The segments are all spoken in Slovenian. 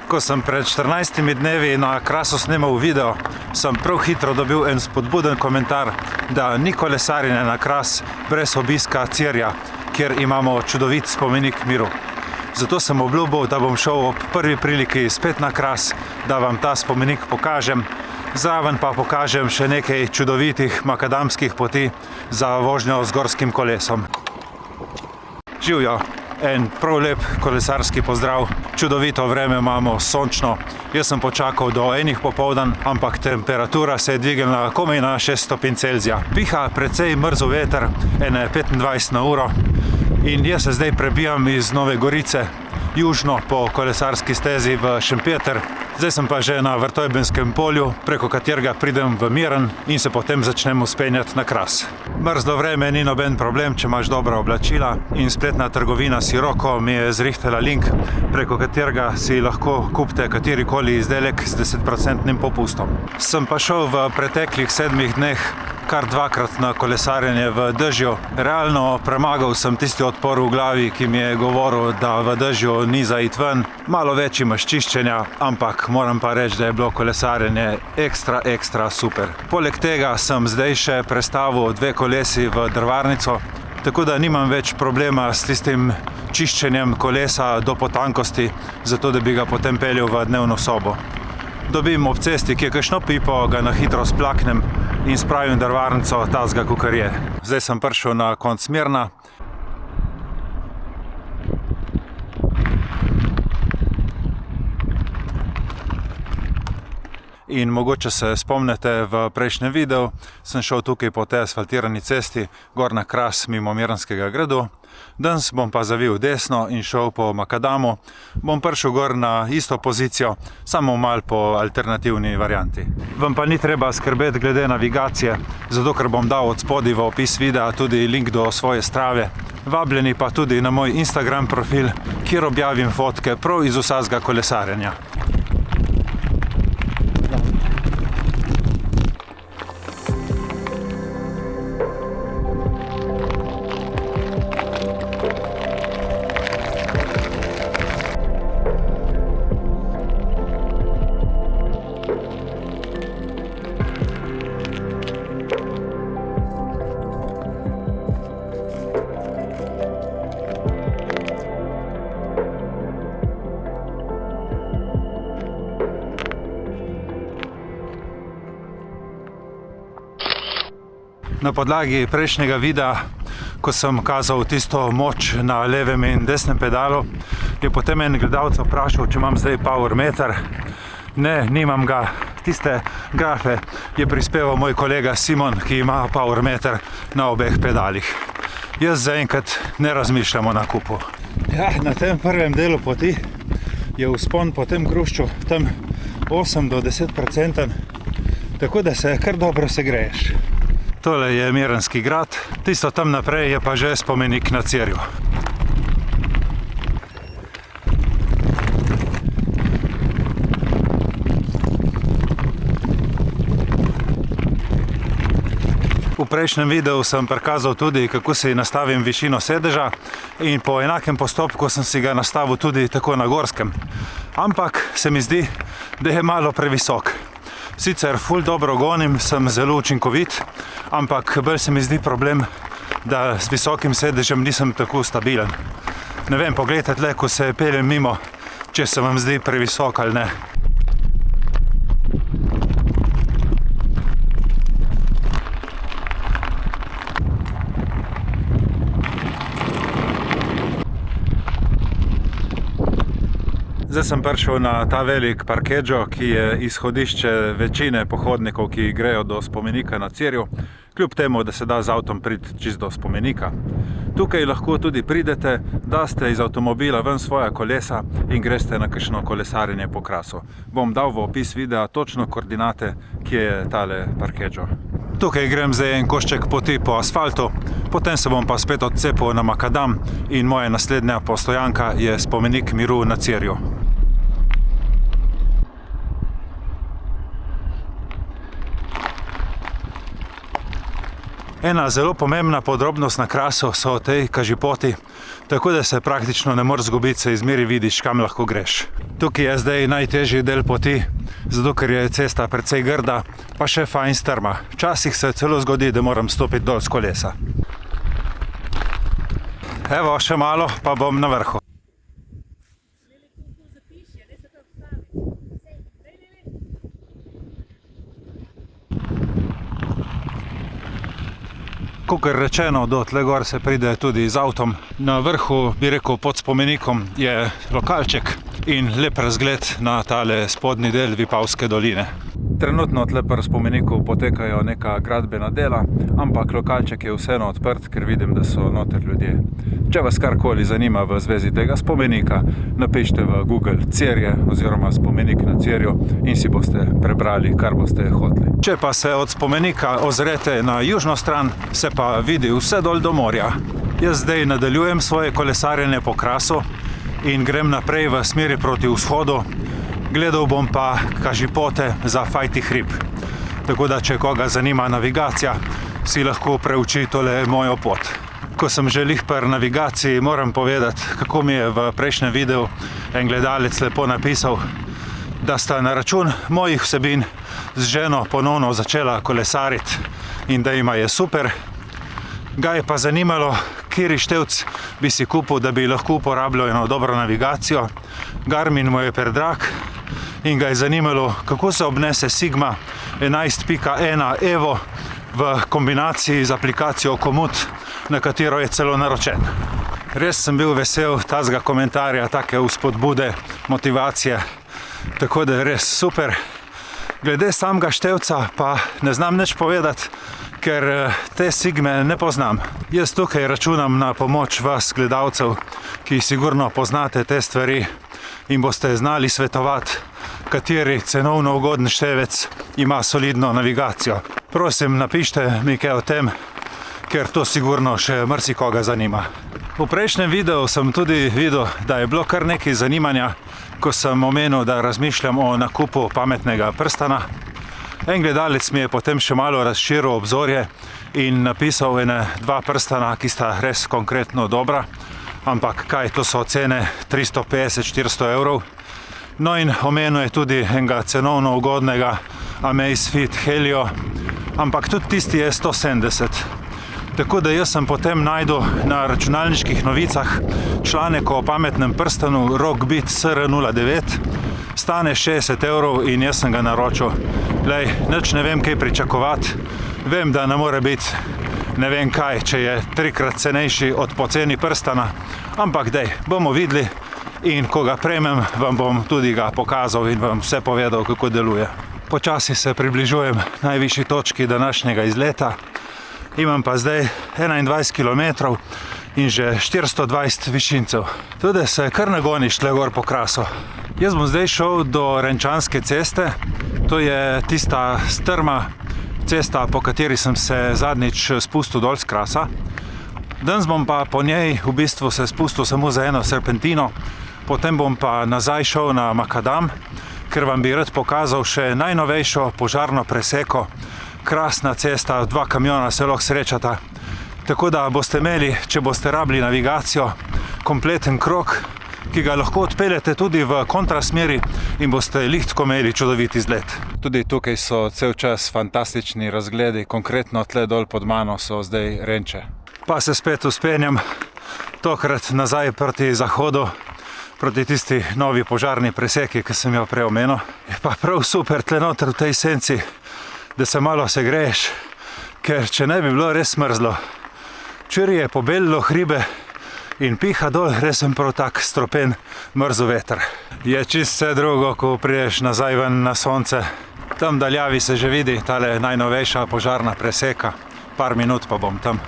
Ko sem pred 14 dnevi na Krasu snimal video, sem prav hitro dobil en spodbuden komentar, da ni kolesarjenja na Kras brez obiska Cirja, kjer imamo čudovit spomenik miru. Zato sem obljubil, da bom šel ob prvi priliki spet na Kras, da vam ta spomenik pokažem. Zraven pa pokažem še nekaj čudovitih makadamskih poti za vožnjo z gorskim kolesom. Živjo! En prav lep kolesarski pozdrav. Čudovito vreme imamo, sončno. Jaz sem počakal do 1 popoldan, ampak temperatura se je dvignila komaj na 6 stopinj Celzija. Piha precej mrzel veter, ene 25 na uro. In jaz se zdaj prebijam iz Nove Gorice južno po kolesarski stezi v Šempeter. Zdaj sem pa že na Vrtojbenskem polju, preko katerega pridem v Miren in se potem začnem vzpenjati na Kras. Mrzlo vreme ni noben problem, če imaš dobra oblačila, in spletna trgovina Sirocco mi je zrihtala link, preko katerega si lahko kupite katerikoli izdelek z 10% popustom. Sem pa šel v preteklih 7 dneh kar 2-krat na kolesarjenje v dežju. Realno premagal sem tisti odpor v glavi, ki mi je govoril, da v dežju ni za iti ven. Malo več imaš čiščenja, ampak moram pa reči, da je bilo kolesarjenje ekstra super. Poleg tega sem zdaj še prestavil 2 kolesi v drvarnico, tako da nimam več problema s tistim čiščenjem kolesa do potankosti, zato da bi ga potem peljal v dnevno sobo. Dobim ob cesti, ki je kakšno pipo, ga na hitro splaknem in spravim drvarnico tazga, kakor je. Zdaj sem prišel na konec Mirna. In mogoče se spomnite, v prejšnjem videu sem šel tukaj po tej asfaltirani cesti gor na Kras mimo Mirenskega gradu. Danes bom pa zavil desno in šel po Makadamu. Bom prišel gor na isto pozicijo, samo malo po alternativni varianti. Vam pa ni treba skrbeti glede navigacije, zato ker bom dal od spodaj v opis videa tudi link do svoje Strave. Vabljeni pa tudi na moj Instagram profil, kjer objavim fotke prav iz vsakega kolesarjenja. Na podlagi prejšnjega videa, ko sem kazal tisto moč na levem in desnem pedalu, je potem en gledalec vprašal, če imam zdaj power meter. Ne, nimam ga. Tiste grafe je prispeval moj kolega Simon, ki ima power meter na obeh pedalih. Jaz zaenkrat ne razmišljam o nakupu. Ja, na tem prvem delu poti je vzpon po tem grušču tam 8 do 10%, tako da se kar dobro segreješ. Tole je Mirenski grad, tisto tam naprej je pa že spomenik na Cirju. V prejšnjem videu sem prikazal tudi, kako si nastavim višino sedeža, in po enakem postopku sem si ga nastavil tudi tako na gorskem. Ampak se mi zdi, da je malo previsok. Sicer ful dobro gonim, sem zelo učinkovit, ampak bolj se mi zdi problem, da s visokim sedežem nisem tako stabilen. Ne vem, pogledajte tle, ko se peljem mimo, če se vam zdi previsok ali ne. Zdaj sem prišel na ta velik parkeggio, ki je izhodišče večine pohodnikov, ki grejo do spomenika na Cirju, kljub temu, da se da z avtom priti čisto do spomenika. Tukaj lahko tudi pridete, daste iz avtomobila ven svoja kolesa in greste na kakšno kolesarjenje po Krasu. Bom dal v opis videa točno koordinate, kje je tale parkeggio. Tukaj grem zdaj en košček poti po asfaltu, potem se bom pa spet odcepil na Makadam in moja naslednja postojanka je spomenik miru na Cirju. Ena zelo pomembna podrobnost na Krasu so tej kažipoti, tako da se praktično ne moreš zgubiti, se izmeri vidiš, kam lahko greš. Tukaj je zdaj najtežji del poti, zato ker je cesta precej grda, pa še fajn strma. Včasih se celo zgodi, da moram stopiti dol s kolesa. Evo, še malo, pa bom na vrhu. Kakor rečeno, do tle gor se pride tudi z avtom. Na vrhu, bi rekel, pod spomenikom je lokalček in lep razgled na tale spodnji del Vipavske doline. Trenutno tle pri spomeniku potekajo neka gradbena dela, ampak lokalček je vseeno odprt, ker vidim, da so noter ljudje. Če vas karkoli zanima v zvezi tega spomenika, napišite v Google Cerje oziroma spomenik na Cerju in si boste prebrali, kar boste hoteli. Če pa se od spomenika ozrete na južno stran, se pa vidi vse dol do morja. Jaz zdaj nadaljujem svoje kolesarjenje po Krasu in grem naprej v smeri proti vzhodu. Gledal bom pa kažipote za Fajti hrib. Tako da, če koga zanima navigacija, si lahko preuči tole mojo pot. Ko sem že lih pri navigaciji, moram povedati, kako mi je v prejšnjem videu en gledalec lepo napisal, da sta na račun mojih vsebin z ženo ponovno začela kolesariti in da ima je super. Ga je pa zanimalo, kateri števc bi si kupil, da bi lahko uporabljal eno dobro navigacijo. Garmin mu je predrag in ga je zanimalo, kako se obnese Sigma 11.1 Evo v kombinaciji z aplikacijo Komoot, na katero je celo naročen. Res sem bil vesel tazga komentarja, take vzpodbude, motivacije, tako da je res super. Glede samega števca pa ne znam nič povedati, ker te Sigme ne poznam. Jaz tukaj računam na pomoč vas, gledalcev, ki sigurno poznate te stvari in boste znali svetovati, kateri cenovno ugoden števec ima solidno navigacijo. Prosim, napište mi kaj o tem, ker to sigurno še marsikoga zanima. V prejšnjem videu sem tudi videl, da je bilo kar nekaj zanimanja, ko sem omenil, da razmišljam o nakupu pametnega prstana. En gledalec mi je potem še malo razširil obzorje in napisal ene 2 prstana, ki sta res konkretno dobra. Ampak kaj, to so cene 350-400 evrov. No in omenil je tudi enega cenovno ugodnega Amazfit Helio, ampak tudi tisti je 170. Tako da jaz sem potem najdel na računalniških novicah članek o pametnem prstanu Rockbit SR09. Stane 60 evrov in jaz sem ga naročil. Lej, nič ne vem, kaj pričakovati. Vem, da ne more biti ne vem kaj, če je 3-krat cenejši od poceni prstana. Ampak dej, bomo videli in ko ga prejmem, vam bom tudi ga pokazal in vam vse povedal, kako deluje. Počasi se približujem najvišji točki današnjega izleta. Imam pa zdaj 21 km in že 420 višincev. Tudi se kar nagoniš tle gor po Krasu. Jaz bom zdaj šel do Renčanske ceste. To je tista strma cesta, po kateri sem se zadnjič spustil dol z Krasa. Danes bom pa po njej v bistvu se spustil samo za eno serpentino, potem bom pa nazaj šel na Makadam, ker vam bi rad pokazal še najnovejšo požarno preseko. Krasna cesta, 2 kamiona se lahko srečata. Tako da boste imeli, če boste rabili navigacijo, kompleten krog, ki ga lahko odpeljete tudi v kontrasmeri in boste lihtko imeli čudovit izlet. Tudi tukaj so cel čas fantastični razgledi, konkretno tle dol pod mano so zdaj Renče. Pa se spet uspenjam, tokrat nazaj proti zahodu, proti tisti novi požarni preseki, ki sem jo prej omenil. Je pa prav super tle noter v tej senci, da se malo segreješ, ker če ne bi bilo res mrzlo. Včeraj je pobelilo hribe in piha dol, res sem prav tak stropen mrzel veter. Je čist vse drugo, ko prideš nazaj ven na sonce. Tam daljavi se že vidi tale najnovejša požarna preseka. Par minut pa bom tam.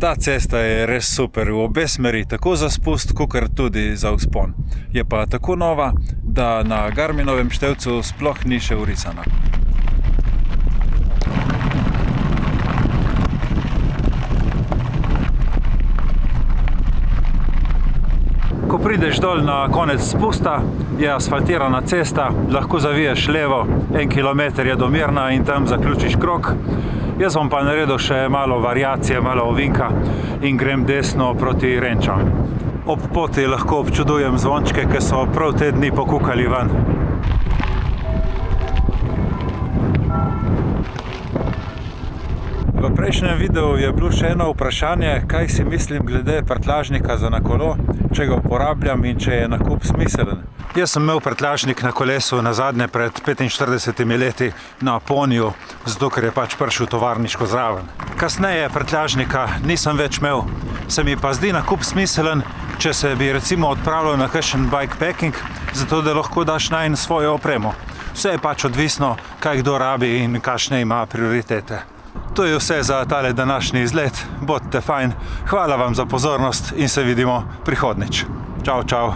Ta cesta je res super, v obe smeri, tako za spust, kakor tudi za vzpon. Je pa tako nova, da na Garminovem števcu sploh ni še vrisana. Ko prideš dol na konec spusta, je asfaltirana cesta, lahko zaviješ levo, 1 kilometer je do Mirna in tam zaključiš krog. Jaz bom pa naredil še malo variacije, malo ovinka in grem desno proti Renčam. Ob poti lahko občudujem zvončke, ki so prav te dni pokukali ven. V prejšnjem videu je bilo še eno vprašanje, kaj si mislim glede prtljažnika za na kolo, če ga uporabljam in če je nakup smiselen. Jaz sem imel prtljažnik na kolesu nazadnje pred 45 leti na poniju, zato ker je pač prišel tovarniško zraven. Kasneje prtljažnika nisem več imel, se mi pa zdi nakup smiselen, če se bi recimo odpravljal na kakšen bikepacking, zato da lahko daš najn svojo opremo. Vse je pač odvisno, kaj kdo rabi in kakšne ima prioritete. To je vse za tale današnji izlet. Bodite fajn, hvala vam za pozornost in se vidimo prihodnjič. Čau, čau.